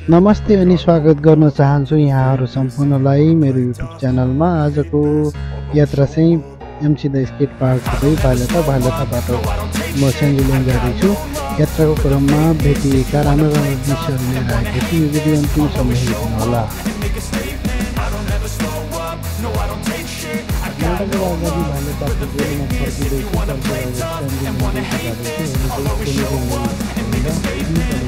नमस्ते अनि स्वागत गर्न चाहन्छु यहाँहरु सम्पूर्णलाई मेरो युट्युब च्यानलमा। आजको यात्रा चाहिँ एमसी द स्केट पार्क हुँदै भालुताबाट म सेन्जुलियन जाँदैछु। यात्राको क्रममा भेटिएका राम्रो दृश्यहरू लिएर आएको छु। यो भिडियो अन्तिमसम्म हेर्नु होला।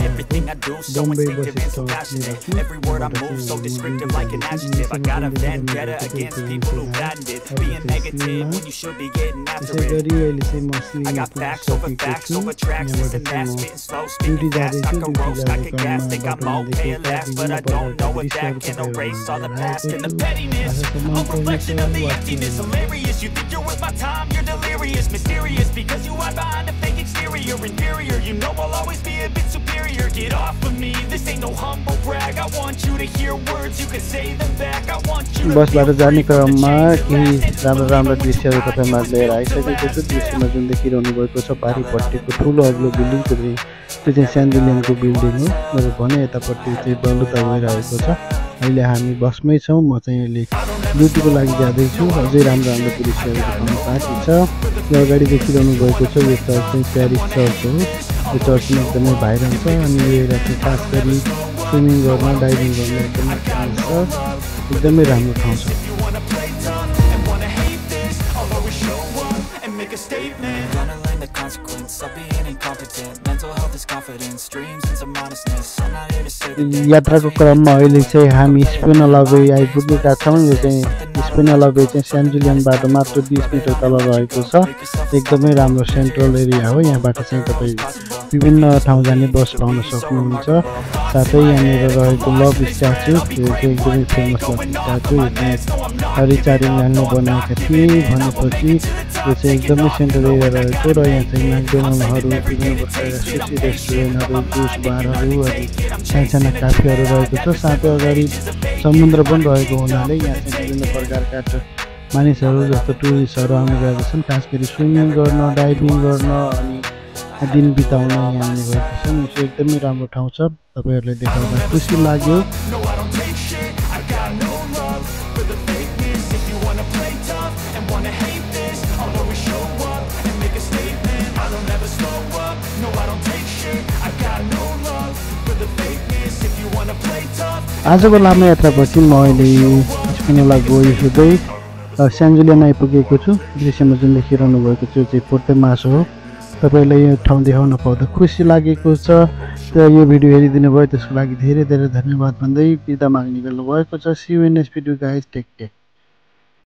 Everything I do so instinctive, so passionate. Every word I move so descriptive like an adjective. I got a vendetta against people who patented being negative when you should be getting after it. I got facts over tracks, this and that, spitting slow, spitting fast. I can roast, I can gas, think I'm okay at last, but I don't know if that can erase all the past and the pettiness. A reflection of the emptiness, hilarious. You think you're worth my time, you're delirious, mysterious because you hide behind a fake exterior, inferior. You know I'll always be a bit superior. Get off of me, this ain't no humble brag. I want you to hear words, you can say them back. I want you to बसबाट जाने क्रममा केही राम्रो दृश्यहरू तपाईमा लिएर आइसकेको छु। दृश्यमा जुन देखिरहनु भएको छ पारिपट्टिको ठुलो अग्लो बिल्डिङ, त्यो चाहिँ सेन्जुलियनको बिल्डिङ हो। र भने यतापट्टि चाहिँ भालुता गइरहेको छ। अहिले हामी बसमै छौँ। म चाहिँ अहिले ड्युटीको लागि जाँदैछु। अझै राम्रो दृश्यहरू देख्न बाँकी छ। यो अगाडि देखिरहनु भएको छ यो चर्च चाहिँ प्यारिस चर्च हो। यो चर्चमा एकदमै भाइरल छ अनि यो एरिया चाहिँ खास गरी स्विमिङ गर्न डाइभिङ गर्न एकदमै खास छ। एकदमै राम्रो ठाउँ छ। यात्राको क्रममा अहिले चाहिँ हामी स्पेनलावे आइपुगेका छौँ। यो चाहिँ स्पेनलावे चाहिँ सेन्जुलियनबाट मात्र 20 मिटर तल रहेको छ। एकदमै राम्रो सेन्ट्रल एरिया हो। यहाँबाट चाहिँ तपाईँ विभिन्न ठाउँ जाने बस पाउन सक्नुहुन्छ। साथै यहाँनिर रहेको लभ स्ट्याचु, यो चाहिँ एकदमै फेमस लभ स्ट्याचु। यो चाहिँ रिचार्ड इङ्ल्यान्डले बनाएका थिए भनेपछि यो चाहिँ एकदमै सेन्ट्रल एरिया रहेको। र यहाँ चाहिँ म्याकडोनल्डहरू, विभिन्न प्रकारका सुसी रेस्टुरेन्टहरू, जुस बारहरू अनि साना काफेहरू रहेको छ। साथै अगाडि समुद्र पनि रहेको हुनाले यहाँ चाहिँ विभिन्न प्रकारका मानिसहरू जस्तो टुरिस्टहरू आउने गर्दछन्। खास गरी स्विमिङ गर्न, डाइभिङ गर्न अनि दिन बिताउन यहाँ आउने गर्दछन्। यो एकदमै राम्रो ठाउँ छ। तपाईँहरूलाई देखाउँदा खुसी लाग्यो। आजको लामो यात्रापछि म अहिले स्पेनला गइहुँदै सेन्जुलियन आइपुगेको छु। दृश्यमा जुन देखिरहनु भएको छ चाहिँ पोर्तेमास हो। तपाईँलाई यो ठाउँ देखाउन पाउँदा खुसी लागेको छ। र यो भिडियो हेरिदिनु भयो त्यसको लागि धेरै धेरै धन्यवाद भन्दै बिदा माग्ने गर्नुभएको छ। See you in next video guys, take care.